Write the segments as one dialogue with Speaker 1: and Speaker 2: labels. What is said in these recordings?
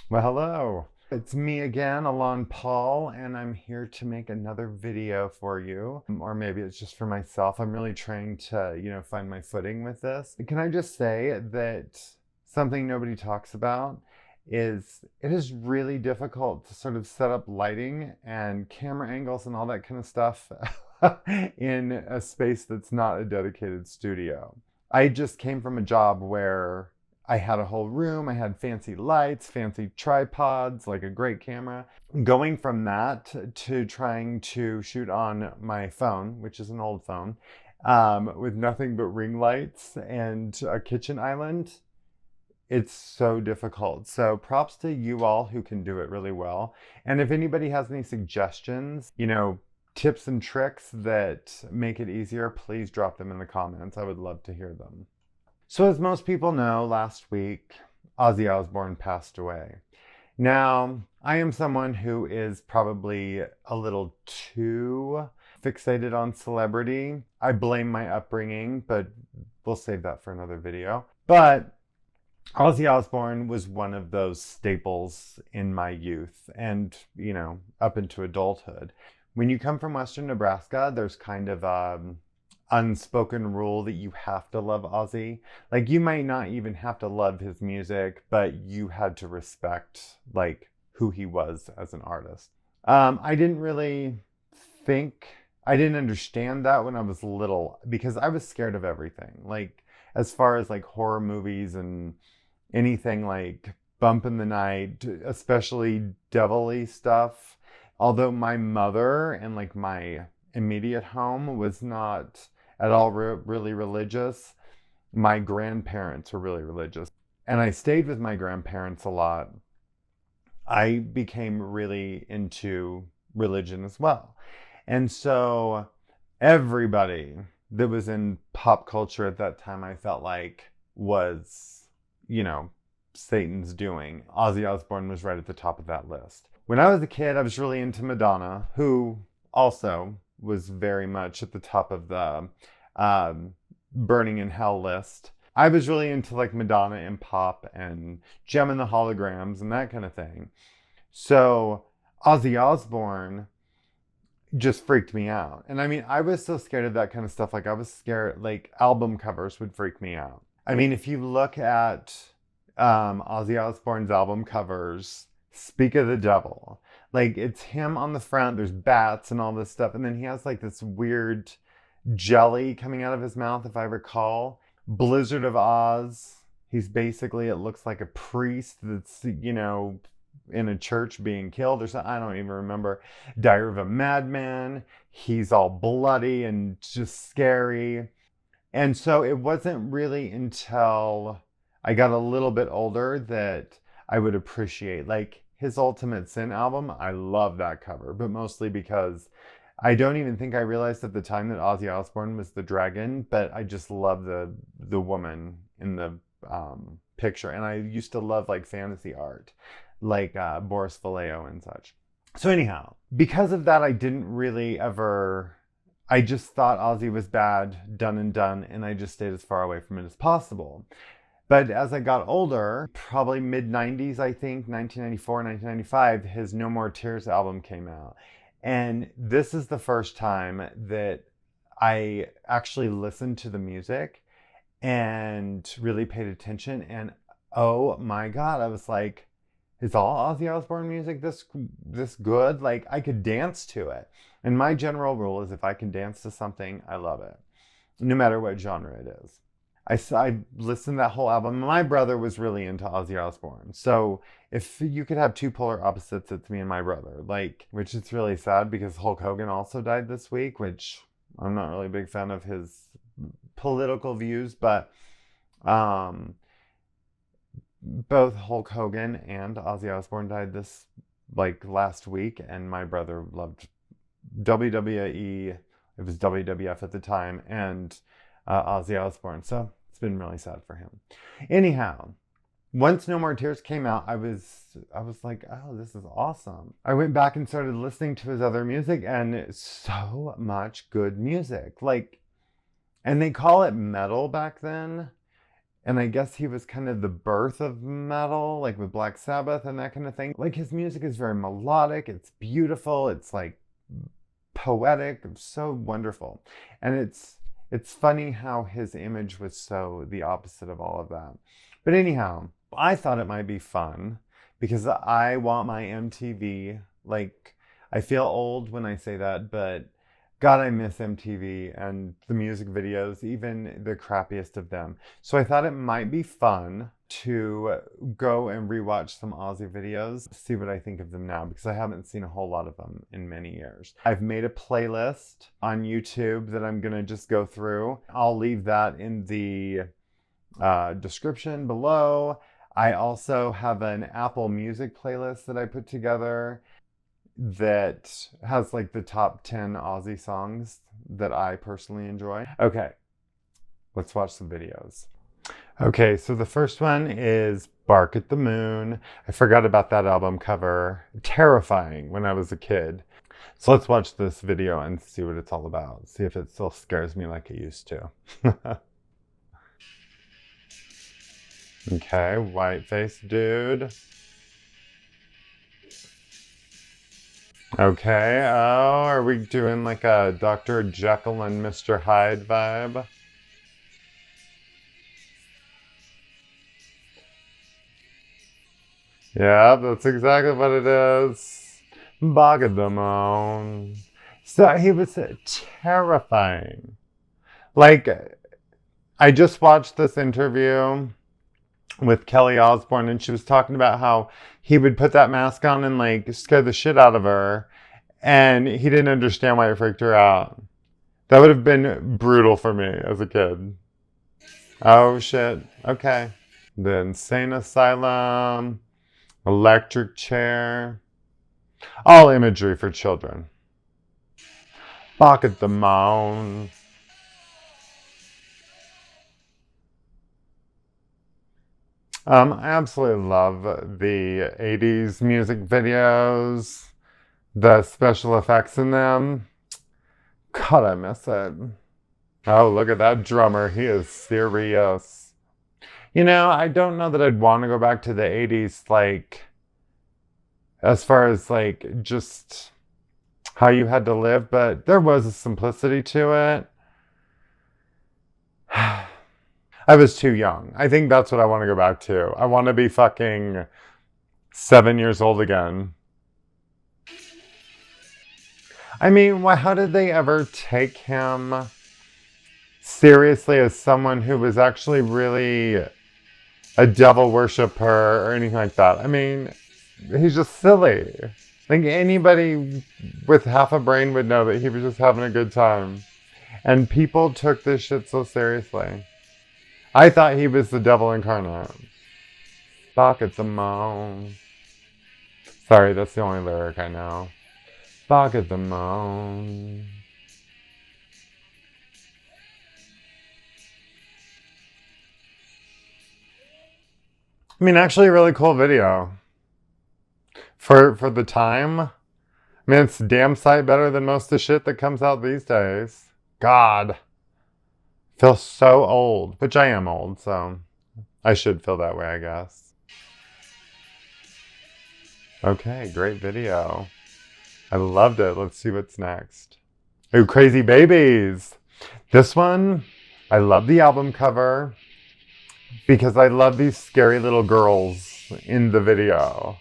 Speaker 1: Well, hello. It's me again, Alon Paul, and I'm here to make another video for you. Or maybe it's just for myself. I'm really trying to, find my footing with this. Can I just say that something nobody talks about is it is really difficult to sort of set up lighting and camera angles and all that kind of stuff in a space that's not a dedicated studio. I just came from a job where I had a whole room, I had fancy lights, fancy tripods, like a great camera. Going from that to trying to shoot on my phone, which is an old phone, with nothing but ring lights and a kitchen island, it's so difficult. So props to you all who can do it really well. And if anybody has any suggestions, tips and tricks that make it easier, please drop them in the comments. I would love to hear them. So as most people know, last week, Ozzy Osbourne passed away. Now, I am someone who is probably a little too fixated on celebrity. I blame my upbringing, but we'll save that for another video. But Ozzy Osbourne was one of those staples in my youth and, up into adulthood. When you come from Western Nebraska, there's kind of unspoken rule that you have to love Ozzy. Like, you might not even have to love his music, but you had to respect like who he was as an artist. I didn't really I didn't understand that when I was little because I was scared of everything. Like, as far as like horror movies and anything like Bump in the Night, especially devilly stuff. Although my mother and like my immediate home was not at all really religious, my grandparents were really religious. And I stayed with my grandparents a lot. I became really into religion as well. And so everybody that was in pop culture at that time, I felt like was, Satan's doing. Ozzy Osbourne was right at the top of that list. When I was a kid, I was really into Madonna, who also was very much at the top of the Burning in Hell list. I was really into like Madonna and pop and Gem and the Holograms and that kind of thing. So Ozzy Osbourne just freaked me out. And I mean, I was so scared of that kind of stuff. Like, I was scared, like album covers would freak me out. I mean, if you look at Ozzy Osbourne's album covers, speak of the devil. Like, it's him on the front, there's bats and all this stuff, and then he has like this weird jelly coming out of his mouth, if I recall. Blizzard of Oz, he's basically, it looks like a priest that's, in a church being killed or something. I don't even remember. Diary of a Madman, he's all bloody and just scary. And so it wasn't really until I got a little bit older that I would appreciate, like, his Ultimate Sin album. I love that cover, but mostly because I don't even think I realized at the time that Ozzy Osbourne was the dragon, but I just love the woman in the picture. And I used to love like fantasy art, like Boris Vallejo and such. So anyhow, because of that, I just thought Ozzy was bad, done and done, and I just stayed as far away from it as possible. But as I got older, probably mid-90s, I think, 1994, 1995, his No More Tears album came out. And this is the first time that I actually listened to the music and really paid attention. And oh my God, I was like, is all Ozzy Osbourne music this good? Like, I could dance to it. And my general rule is if I can dance to something, I love it, no matter what genre it is. I listened to that whole album. My brother was really into Ozzy Osbourne. So if you could have two polar opposites, it's me and my brother. Like, which is really sad because Hulk Hogan also died this week, which I'm not really a big fan of his political views, but both Hulk Hogan and Ozzy Osbourne died this like last week, and my brother loved WWE. It was WWF at the time, and Ozzy Osbourne. So it's been really sad for him. Anyhow, once No More Tears came out, I was like, oh, this is awesome. I went back and started listening to his other music, and so much good music. Like, and they call it metal back then. And I guess he was kind of the birth of metal, like with Black Sabbath and that kind of thing. Like his music is very melodic, it's beautiful, it's like poetic, so wonderful. And it's funny how his image was so the opposite of all of that. But anyhow, I thought it might be fun because I want my MTV. Like, I feel old when I say that, but God, I miss MTV and the music videos, even the crappiest of them. So I thought it might be fun to go and rewatch some Ozzy videos, see what I think of them now, because I haven't seen a whole lot of them in many years. I've made a playlist on YouTube that I'm gonna just go through. I'll leave that in the description below. I also have an Apple Music playlist that I put together that has like the top 10 Ozzy songs that I personally enjoy. Okay, let's watch some videos. Okay, so the first one is Bark at the Moon. I forgot about that album cover. Terrifying when I was a kid. So let's watch this video and see what it's all about. See if it still scares me like it used to. Okay, white-faced dude. Okay, oh, are we doing like a Dr. Jekyll and Mr. Hyde vibe? Yeah, that's exactly what it is. Bagadamon. So he was terrifying. Like, I just watched this interview with Kelly Osbourne, and she was talking about how he would put that mask on and like scare the shit out of her, and he didn't understand why it freaked her out. That would have been brutal for me as a kid. Oh shit. Okay. The insane asylum, electric chair, all imagery for children. Bark at the Moon. I absolutely love the 80s music videos, the special effects in them. God, I miss it. Oh, look at that drummer. He is serious. You know, I don't know that I'd want to go back to the 80s, like, as far as, like, just how you had to live, but there was a simplicity to it. I was too young. I think that's what I want to go back to. I want to be fucking 7 years old again. I mean, how did they ever take him seriously as someone who was actually really a devil worshiper or anything like that? I mean, he's just silly. I think anybody with half a brain would know that he was just having a good time. And people took this shit so seriously. I thought he was the devil incarnate. Bark at the Moon. Sorry, that's the only lyric I know. Bark at the Moon. I mean, actually a really cool video. For the time. I mean, it's damn sight better than most of the shit that comes out these days. God. Feel so old, which I am old, so I should feel that way, I guess. Okay, great video. I loved it. Let's see what's next. Ooh, Crazy Babies. This one, I love the album cover because I love these scary little girls in the video.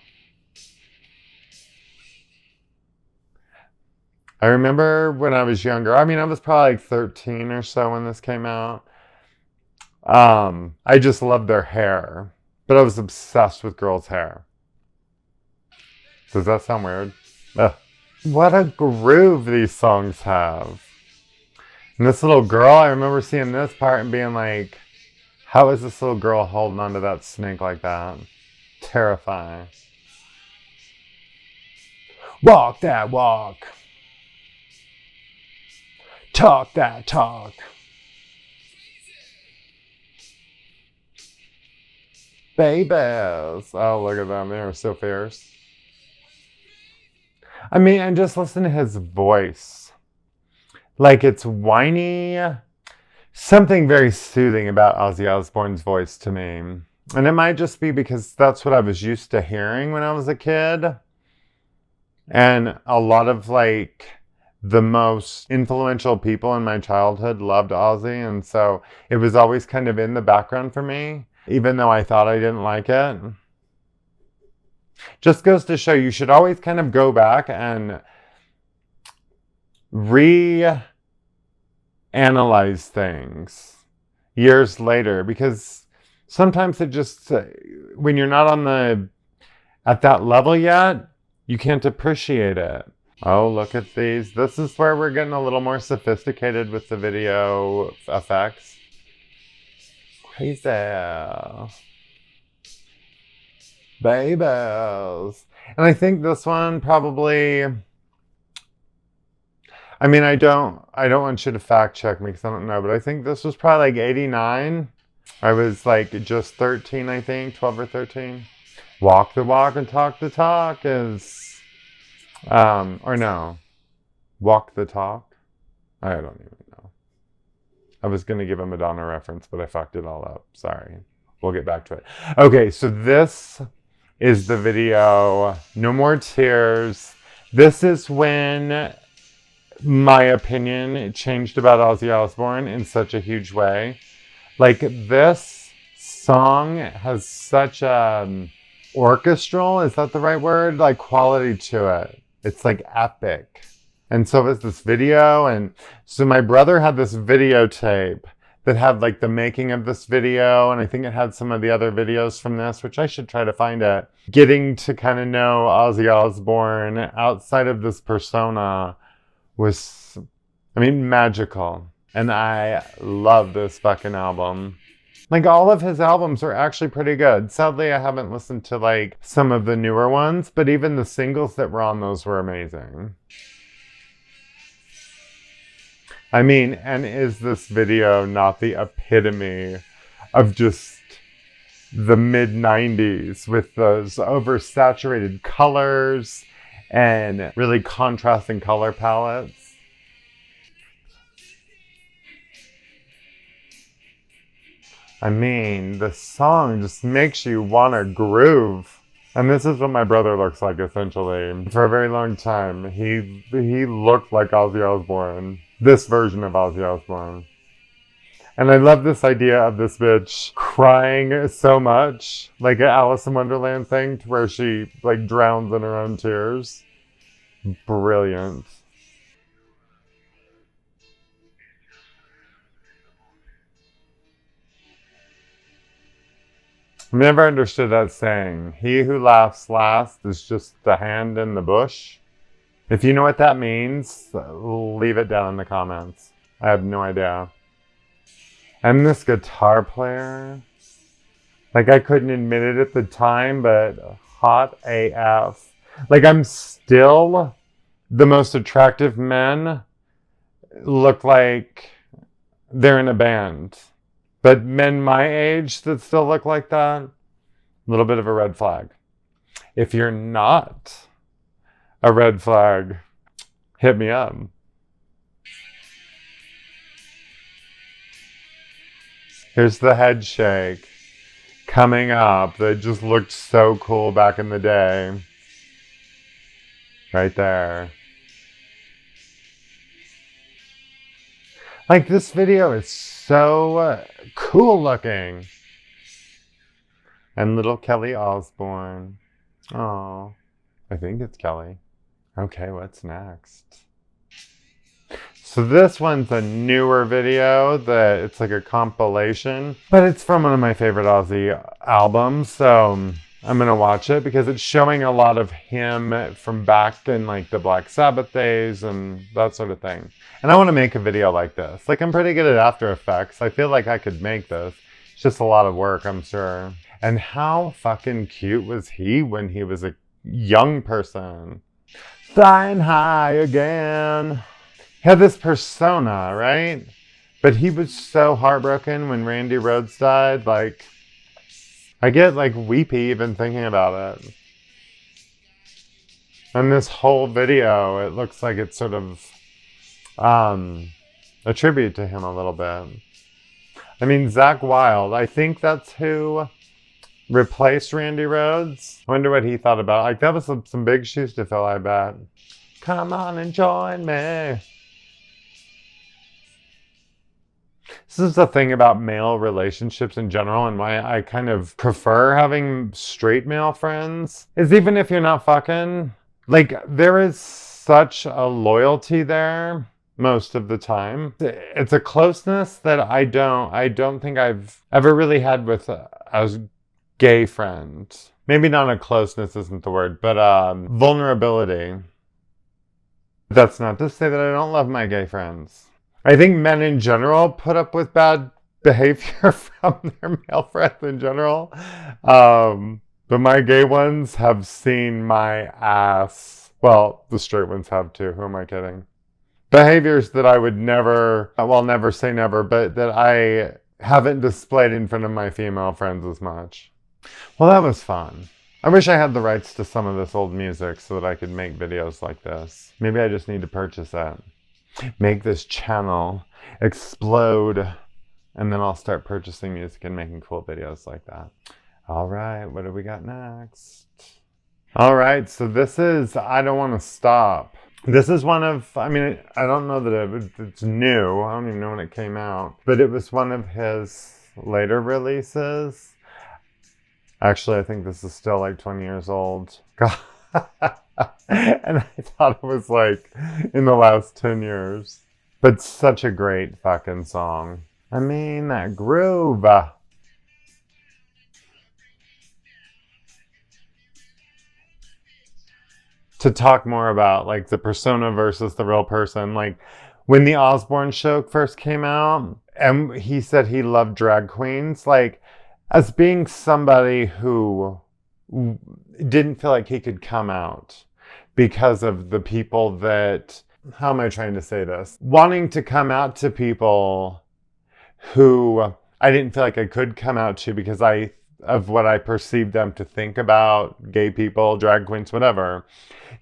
Speaker 1: I remember when I was younger, I mean, I was probably like 13 or so when this came out. I just loved their hair, but I was obsessed with girls' hair. Does that sound weird? Ugh. What a groove these songs have. And this little girl, I remember seeing this part and being like, how is this little girl holding onto that snake like that? Terrifying. Walk that walk. Talk that talk. Babies. Oh, look at them. They're so fierce. I mean, and just listen to his voice. Like, it's whiny, something very soothing about Ozzy Osbourne's voice to me. And it might just be because that's what I was used to hearing when I was a kid. And a lot of like the most influential people in my childhood loved Ozzy. And so it was always kind of in the background for me, even though I thought I didn't like it. Just goes to show you should always kind of go back and reanalyze things years later, because sometimes it just, when you're not at that level yet, you can't appreciate it. Oh, look at these. This is where we're getting a little more sophisticated with the video effects. Crazy. Babies. And I think this one probably, I mean, I don't want you to fact check me because I don't know, but I think this was probably like 89. I was like just 13, I think, 12 or 13. Walk the walk and talk the talk is, or no, walk the talk. I don't even know. I was going to give a Madonna reference, but I fucked it all up. Sorry. We'll get back to it. Okay, so this is the video, No More Tears. This is when my opinion changed about Ozzy Osbourne in such a huge way. Like, this song has such orchestral, is that the right word? Like, quality to it. It's like epic. And so is this video. And so my brother had this videotape that had like the making of this video, and I think it had some of the other videos from this, which I should try to find it. Getting to kind of know Ozzy Osbourne outside of this persona was, I mean, magical. And I love this fucking album. Like, all of his albums are actually pretty good. Sadly, I haven't listened to like some of the newer ones, but even the singles that were on those were amazing. I mean, and is this video not the epitome of just the mid-90s with those oversaturated colors and really contrasting color palettes? I mean, the song just makes you want to groove. And this is what my brother looks like, essentially. For a very long time, he looked like Ozzy Osbourne. This version of Ozzy Osbourne. And I love this idea of this bitch crying so much, like an Alice in Wonderland thing, to where she like drowns in her own tears. Brilliant. I've never understood that saying. He who laughs last is just the hand in the bush. If you know what that means, leave it down in the comments. I have no idea. And this guitar player, like, I couldn't admit it at the time, but hot AF. Like, I'm still, the most attractive men look like they're in a band. But men my age that still look like that, a little bit of a red flag. If you're not a red flag, hit me up. Here's the head shake coming up that just looked so cool back in the day. Right there. Like, this video is so cool looking. And little Kelly Osbourne. Oh, I think it's Kelly. Okay, what's next? So this one's a newer video that it's like a compilation, but it's from one of my favorite Ozzy albums. So I'm going to watch it because it's showing a lot of him from back in like the Black Sabbath days and that sort of thing. And I want to make a video like this. Like, I'm pretty good at After Effects. I feel like I could make this. It's just a lot of work, I'm sure. And how fucking cute was he when he was a young person? Flying high again. He had this persona, right? But he was so heartbroken when Randy Rhoads died. Like, I get like weepy even thinking about it. And this whole video, it looks like it's sort of a tribute to him a little bit. I mean, Zach Wilde, I think that's who replaced Randy Rhoads. I wonder what he thought about it. Like, that was some big shoes to fill, I bet. Come on and join me. This is the thing about male relationships in general and why I kind of prefer having straight male friends is even if you're not fucking, like, there is such a loyalty there most of the time. It's a closeness that I don't think I've ever really had with a gay friend. Maybe not a closeness isn't the word, but vulnerability. That's not to say that I don't love my gay friends. I think men in general put up with bad behavior from their male friends in general. But my gay ones have seen my ass. Well, the straight ones have too. Who am I kidding? Behaviors that I would never, well, never say never, but that I haven't displayed in front of my female friends as much. Well, that was fun. I wish I had the rights to some of this old music so that I could make videos like this. Maybe I just need to purchase it. Make this channel explode, and then I'll start purchasing music and making cool videos like that. All right, what do we got next? All right, so this is I Don't Want to Stop. This is one of, I mean, I don't know that it's new. I don't even know when it came out, but it was one of his later releases. Actually, I think this is still like 20 years old. God. And I thought it was like in the last 10 years. But such a great fucking song. I mean, that groove. To talk more about like the persona versus the real person. Like when the Osbourne show first came out and he said he loved drag queens, like as being somebody who didn't feel like he could come out because of the people that, how am I trying to say this? Wanting to come out to people who I didn't feel like I could come out to because of what I perceived them to think about gay people, drag queens, whatever.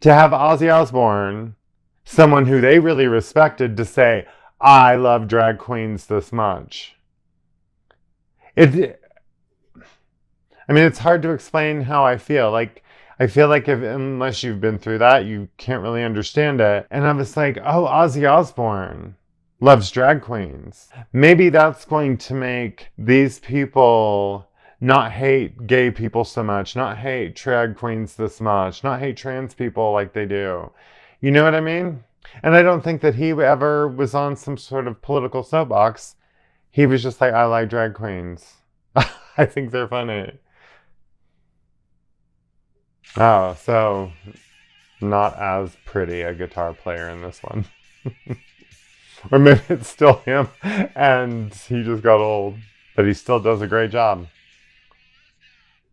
Speaker 1: To have Ozzy Osbourne, someone who they really respected, to say, I love drag queens this much. I mean, it's hard to explain how I feel. Like, I feel like unless you've been through that, you can't really understand it. And I was like, oh, Ozzy Osbourne loves drag queens. Maybe that's going to make these people not hate gay people so much, not hate drag queens this much, not hate trans people like they do. You know what I mean? And I don't think that he ever was on some sort of political soapbox. He was just like, I like drag queens. I think they're funny. Oh, so not as pretty a guitar player in this one. Or maybe it's still him and he just got old, but he still does a great job.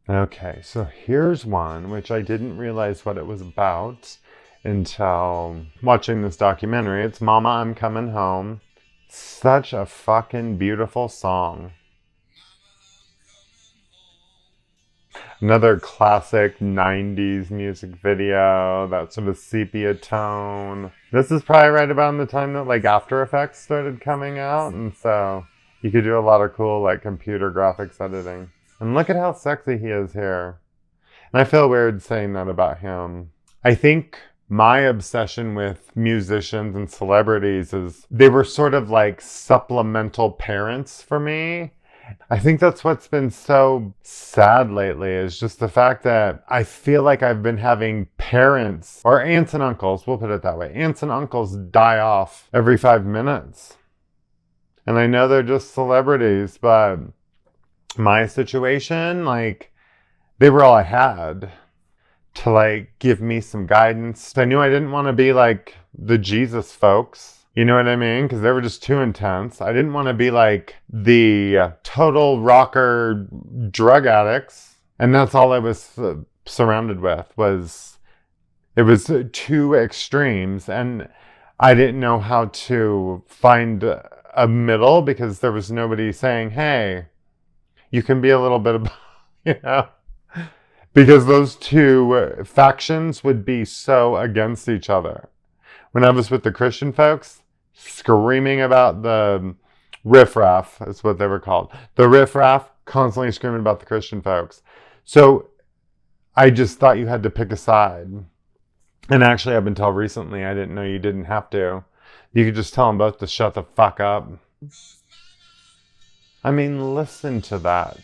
Speaker 1: Okay, so here's one which I didn't realize what it was about until watching this documentary. It's Mama, I'm Coming Home. Such a fucking beautiful song. Another classic 90s music video, that sort of sepia tone. This is probably right about the time that like After Effects started coming out, and so you could do a lot of cool like computer graphics editing. And look at how sexy he is here. And I feel weird saying that about him. I think my obsession with musicians and celebrities is they were sort of like supplemental parents for me. I think that's what's been so sad lately is just the fact that I feel like I've been having parents or aunts and uncles, we'll put it that way, aunts and uncles die off every 5 minutes. And I know they're just celebrities, but my situation, like, they were all I had to like give me some guidance. I knew I didn't want to be like the Jesus folks. You know what I mean? Because they were just too intense. I didn't want to be like the total rocker drug addicts. And that's all I was surrounded with it was two extremes. And I didn't know how to find a middle because there was nobody saying, hey, you can be a little bit of, you know, because those two factions would be so against each other. When I was with the Christian folks, screaming about the Riff Raff is what they were called. The Riff Raff, constantly screaming about the Christian folks. So I just thought you had to pick a side. And actually, up until recently, I didn't know you didn't have to. You could just tell them both to shut the fuck up. I mean, listen to that.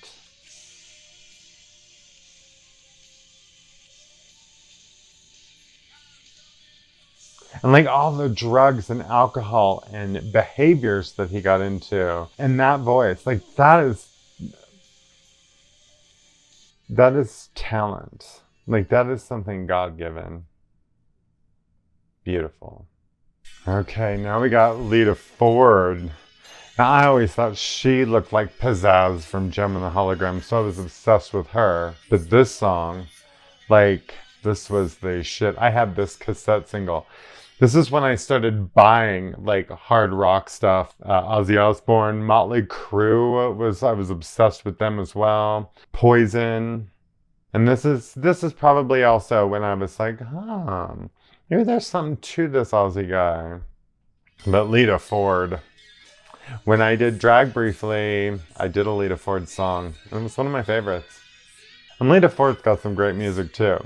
Speaker 1: And like all the drugs and alcohol and behaviors that he got into. And that voice, like that is talent. Like that is something God-given. Beautiful. Okay, now we got Lita Ford. Now I always thought she looked like Pizzazz from Gem and the Hologram, so I was obsessed with her. But this song, like, this was the shit. I had this cassette single. This is when I started buying like hard rock stuff. Ozzy Osbourne, Motley Crue I was obsessed with them as well. Poison. And this is probably also when I was like, maybe there's something to this Ozzy guy. But Lita Ford. When I did Drag Briefly, I did a Lita Ford song. And it was one of my favorites. And Lita Ford's got some great music too.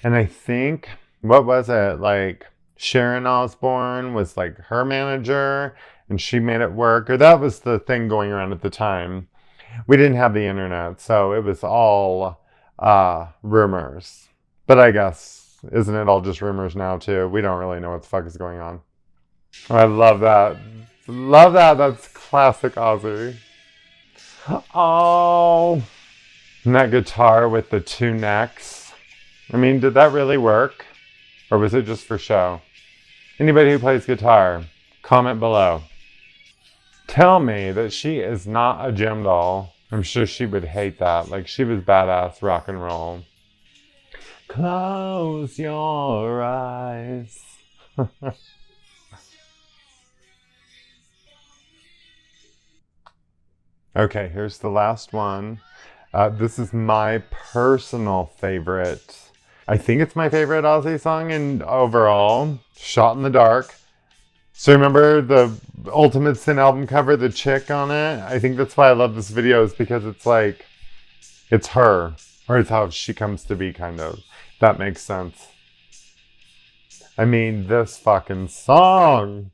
Speaker 1: And I think, what was it? Like, Sharon Osbourne was like her manager and she made it work. Or that was the thing going around at the time. We didn't have the internet, so it was all rumors. But I guess, isn't it all just rumors now too? We don't really know what the fuck is going on. I love that. Love that. That's classic Ozzy. Oh. And that guitar with the two necks. I mean, did that really work? Or was it just for show? Anybody who plays guitar, comment below. Tell me that she is not a gym doll. I'm sure she would hate that. Like, she was badass rock and roll. Close your eyes. Okay, here's the last one. This is my personal favorite. I think it's my favorite Ozzy song in overall. Shot in the Dark. So remember the Ultimate Sin album cover, the chick on it? I think that's why I love this video, is because it's like, it's her. Or it's how she comes to be, kind of. That makes sense. I mean, this fucking song.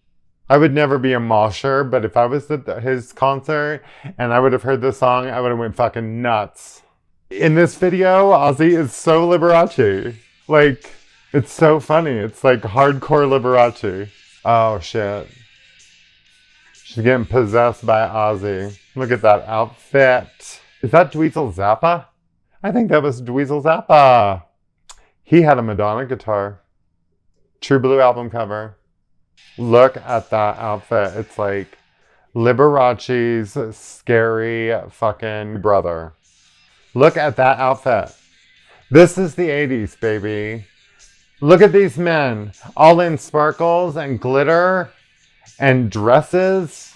Speaker 1: I would never be a mosher, but if I was at his concert and I would have heard this song, I would have went fucking nuts. In this video, Ozzy is so Liberace. Like, it's so funny. It's like hardcore Liberace. Oh, shit. She's getting possessed by Ozzy. Look at that outfit. Is that Dweezil Zappa? I think that was Dweezil Zappa. He had a Madonna guitar. True Blue album cover. Look at that outfit. It's like Liberace's scary fucking brother. Look at that outfit. This is the 80s, baby. Look at these men, all in sparkles and glitter and dresses.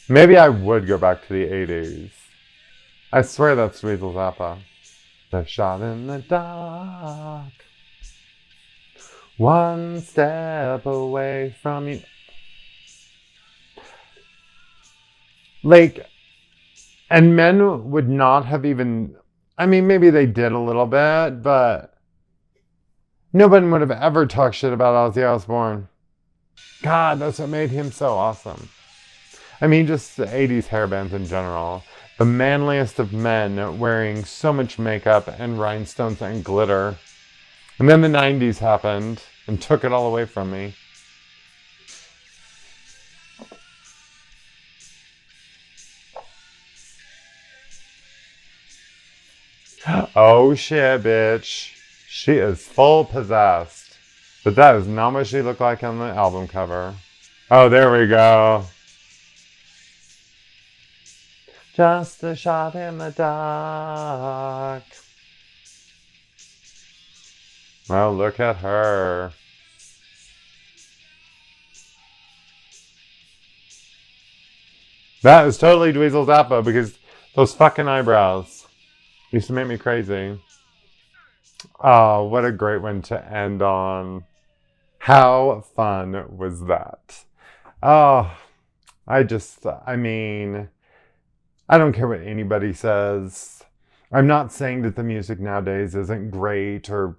Speaker 1: Maybe I would go back to the 80s. I swear that's Dweezil Zappa. The shot in the dark. One step away from you. Like, and men would not have even, I mean, maybe they did a little bit, but nobody would have ever talked shit about Ozzy Osbourne. God, that's what made him so awesome. I mean, just the 80s hair bands in general. The manliest of men wearing so much makeup and rhinestones and glitter. And then the 90s happened and took it all away from me. Oh shit, bitch. She is full possessed. But that is not what she looked like on the album cover. Oh, there we go. Just a shot in the dark. Well, look at her. That is totally Dweezil Zappa, because those fucking eyebrows used to make me crazy. Oh, what a great one to end on. How fun was that? Oh, I mean, I don't care what anybody says. I'm not saying that the music nowadays isn't great or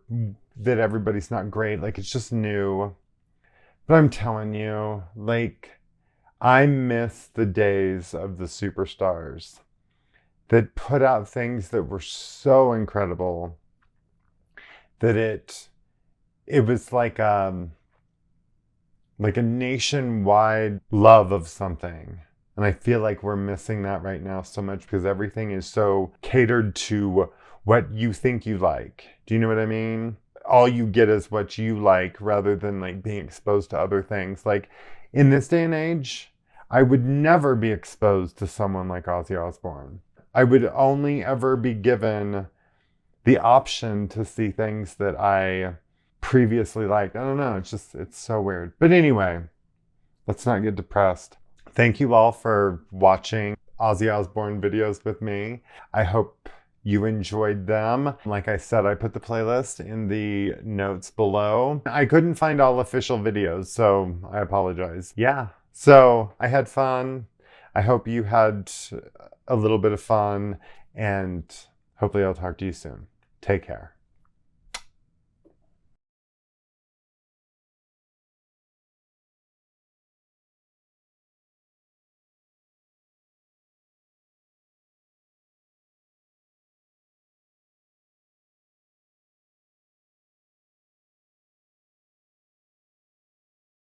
Speaker 1: that everybody's not great. Like, it's just new. But I'm telling you, like, I miss the days of the superstars that put out things that were so incredible that it was like a nationwide love of something. And I feel like we're missing that right now so much because everything is so catered to what you think you like. Do you know what I mean? All you get is what you like rather than like being exposed to other things. Like in this day and age, I would never be exposed to someone like Ozzy Osbourne. I would only ever be given the option to see things that I previously liked. I don't know. It's so weird. But anyway, let's not get depressed. Thank you all for watching Ozzy Osbourne videos with me. I hope you enjoyed them. Like I said, I put the playlist in the notes below. I couldn't find all official videos, so I apologize. Yeah, so I had fun. I hope you had a little bit of fun, and hopefully I'll talk to you soon. Take care.